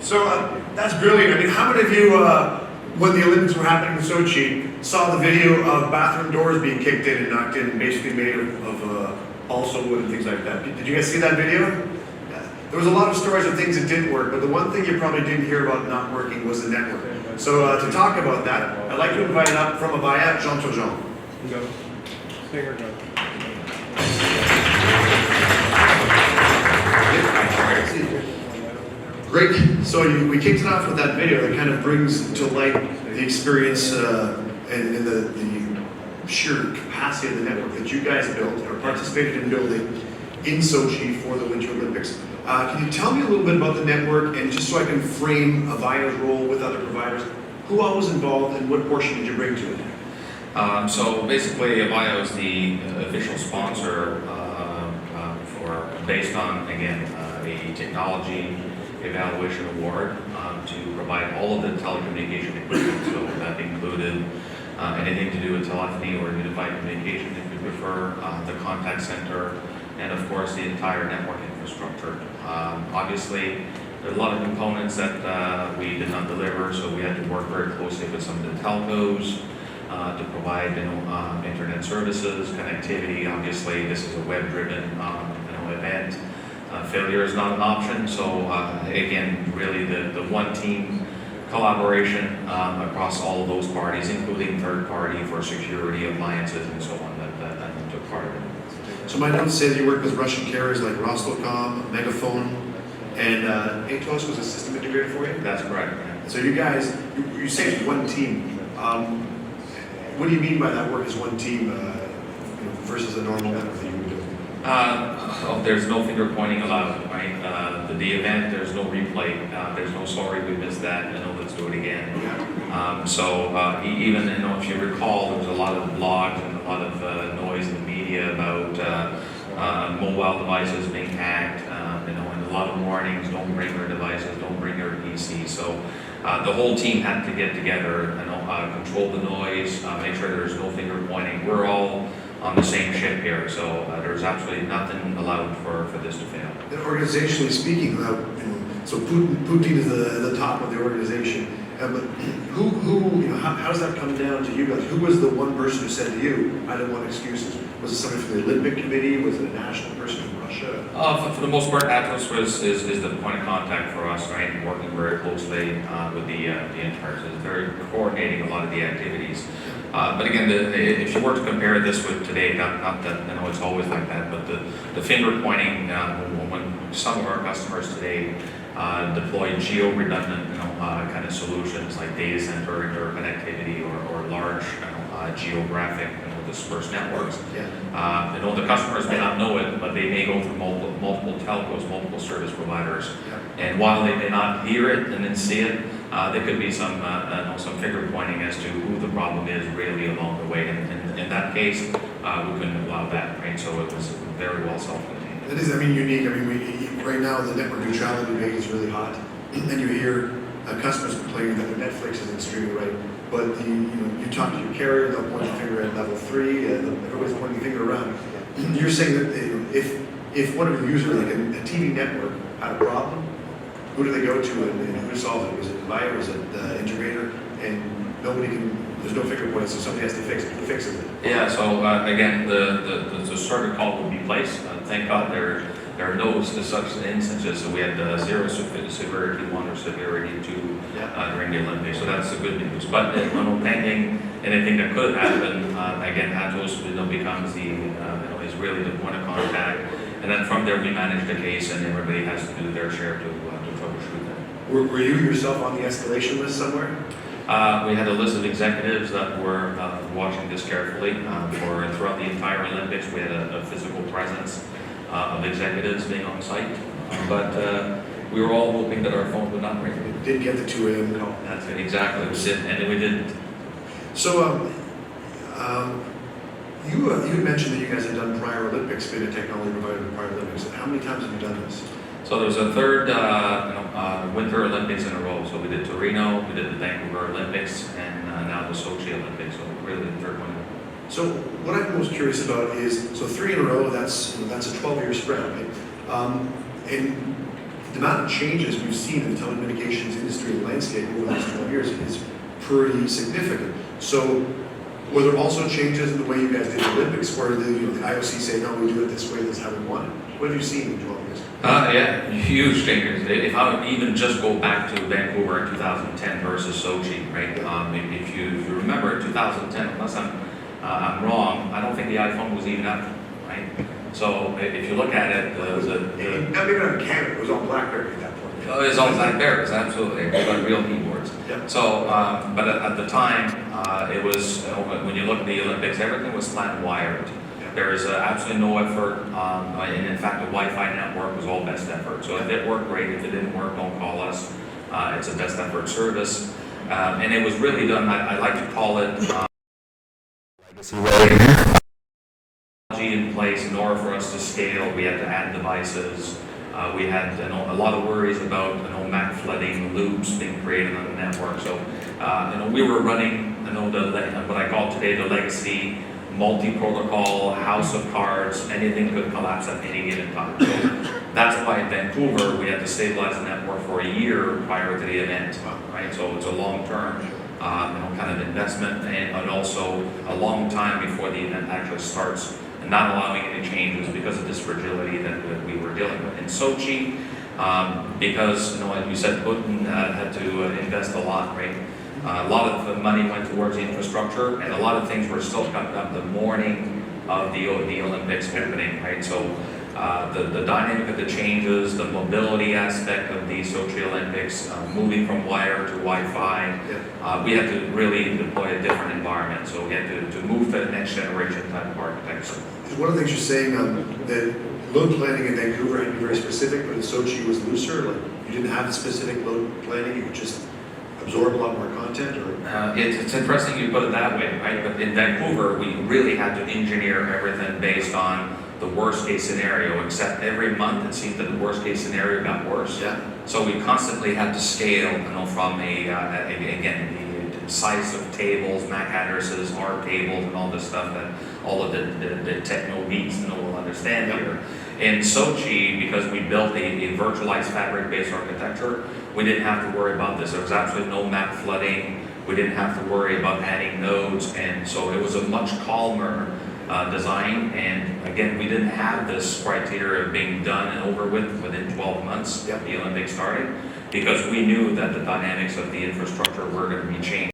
So that's brilliant. I mean, how many of you, when the Olympics were happening in Sochi, saw the video of bathroom doors being kicked in and knocked in, basically made of balsa wood and things like that? Did you guys see that video? Yeah. There was a lot of stories of things that didn't work, but the one thing you probably didn't hear about not working was the network. So to talk about that, I'd like to invite up from Avaya, Jean Turgeon. Go. Singer, go. Great. So we kicked it off with that video that kind of brings to light the experience and the sheer capacity of the network that you guys built or participated in building in Sochi for the Winter Olympics. Can you tell me a little bit about the network, and just so I can frame Avaya's role with other providers, who all was involved and what portion did you bring to it? So basically, Avaya was the official sponsor based on, again, a technology evaluation award to provide all of the telecommunication equipment. So that included anything to do with telephony or unified communication, if you prefer, the contact center, and of course the entire network infrastructure. Obviously, there are a lot of components that we did not deliver, so we had to work very closely with some of the telcos to provide, internet services, connectivity. Obviously, this is a web-driven, event. Failure is not an option. So again, really the one team collaboration across all of those parties, including third party for security, appliances, and so on that took part of it. So my notes say that you work with Russian carriers like Rostocom, Megaphone, and Atos was a system integrator for you? That's correct. Yeah. So you guys, you say it's one team. What do you mean by that work as one team versus a normal network that you would do? There's no finger pointing allowed, right? The event, there's no replay. There's no sorry, we missed that, let's do it again. Even, if you recall, there was a lot of blogs and a lot of noise in the media about mobile devices being hacked, and a lot of warnings, don't bring your devices, don't bring your PC. So the whole team had to get together and control the noise, make sure there's no finger pointing. We're all on the same ship here, so there's absolutely nothing allowed for this to fail. And organizationally speaking, so Putin is the top of the organization, but how does that come down to you guys? Who was the one person who said to you, I don't want excuses? Was it somebody from the Olympic Committee? Was it a national person from Russia? For the most part, Atos is the point of contact for us, right? Working very closely with the entire, so it's very coordinating a lot of the activities. But again, if you were to compare this with today, not that it's always like that, but the finger pointing when some of our customers today deploy geo-redundant kind of solutions like data center interconnectivity or large geographic dispersed networks. Yeah. The customers may not know it, but they may go through multiple telcos, multiple service providers, and while they may not hear it and then see it, there could be some finger pointing as to who the problem is really along the way. And in that case, we couldn't allow that, right? So it was very well self-contained. It is, unique. Right now the network neutrality debate is really hot, and you hear customers complaining that their Netflix isn't streaming right. But you talk to your carrier, they'll point the finger at level 3, and everybody's pointing the finger around. You're saying that if one of your users, like a TV network, had a problem, who do they go to and who solves it? Was it Avaya, was it the integrator? And there's no finger pointing, so somebody has to fix it. Who fixes it? Yeah, so again, the server call would be placed. Thank God there are no such instances. So we had zero severity 1 or severity 2 during the Olympics. So that's the good news. But pending anything that could happen, again, Atos becomes is really the point of contact. And then from there we manage the case, and everybody has to do their share to troubleshoot that. Were you yourself on the escalation list somewhere? We had a list of executives that were watching this carefully. Throughout the entire Olympics, we had a physical presence of executives being on site. But we were all hoping that our phone would not ring. We did get the 2 a.m. call. That's it, exactly. And we didn't. So, you had mentioned that you guys had done prior Olympics, been a technology provider in prior Olympics. How many times have you done this? So there was a third Winter Olympics in a row. So we did Torino, we did the Vancouver Olympics, and now the Sochi Olympics. So really the third one. So what I'm most curious about is, 3 in a row, that's a 12-year spread, right? And the amount of changes we've seen in the telecommunications industry and landscape over the last 12 years is pretty significant. So were there also changes in the way you guys did the Olympics, where the IOC say, no, we do it this way, this is how we want it? What have you seen in 12 years? Yeah, huge changes. If I would even just go back to Vancouver in 2010 versus Sochi, right? If you remember, in 2010, unless I'm wrong, I don't think the iPhone was even out, right? So if you look at it, Maybe not in Canada, it was on BlackBerry at that point. it was all BlackBerries, absolutely. They got real keyboards. Yeah. So, but at the time, it was, when you look at the Olympics, everything was flat wired. There is absolutely no effort, and in fact, the Wi-Fi network was all best effort. So if it worked, great. If it didn't work, don't call us. It's a best effort service. And it was really done, I like to call it, in place in order for us to scale. We had to add devices. We had a lot of worries about MAC flooding, loops being created on the network. So we were running what I call today the legacy multi-protocol house of cards. Anything could collapse at any given time. So that's why in Vancouver we had to stabilize the network for a year prior to the event. Right, so it's a long-term kind of investment, and also a long time before the event actually starts, and not allowing any changes because of this fragility that we were dealing with. In Sochi, because, like you said, Putin had to invest a lot, right? A lot of the money went towards the infrastructure, and a lot of things were still coming up the morning of the Olympics happening, right? So the dynamic of the changes, the mobility aspect of the Sochi Olympics, moving from wire to Wi-Fi, we had to really deploy a different environment. So we had to move to the next generation type of architecture. One of the things you're saying, that load planning in Vancouver had to be very specific, but in Sochi was looser. Like you didn't have the specific load planning, you could just absorb a lot more content, or? It's interesting you put it that way, right? But in Vancouver, we really had to engineer everything based on the worst case scenario, except every month it seemed that the worst case scenario got worse. Yeah. So we constantly had to scale, from again, the size of tables, MAC addresses, ARP tables, and all this stuff that all of the techno geeks will understand here. In Sochi, because we built a virtualized fabric-based architecture, we didn't have to worry about this. There was absolutely no MAC flooding. We didn't have to worry about adding nodes, and so it was a much calmer design. And again, we didn't have this criteria of being done and over with within 12 months. The Olympics started, because we knew that the dynamics of the infrastructure were going to be changed.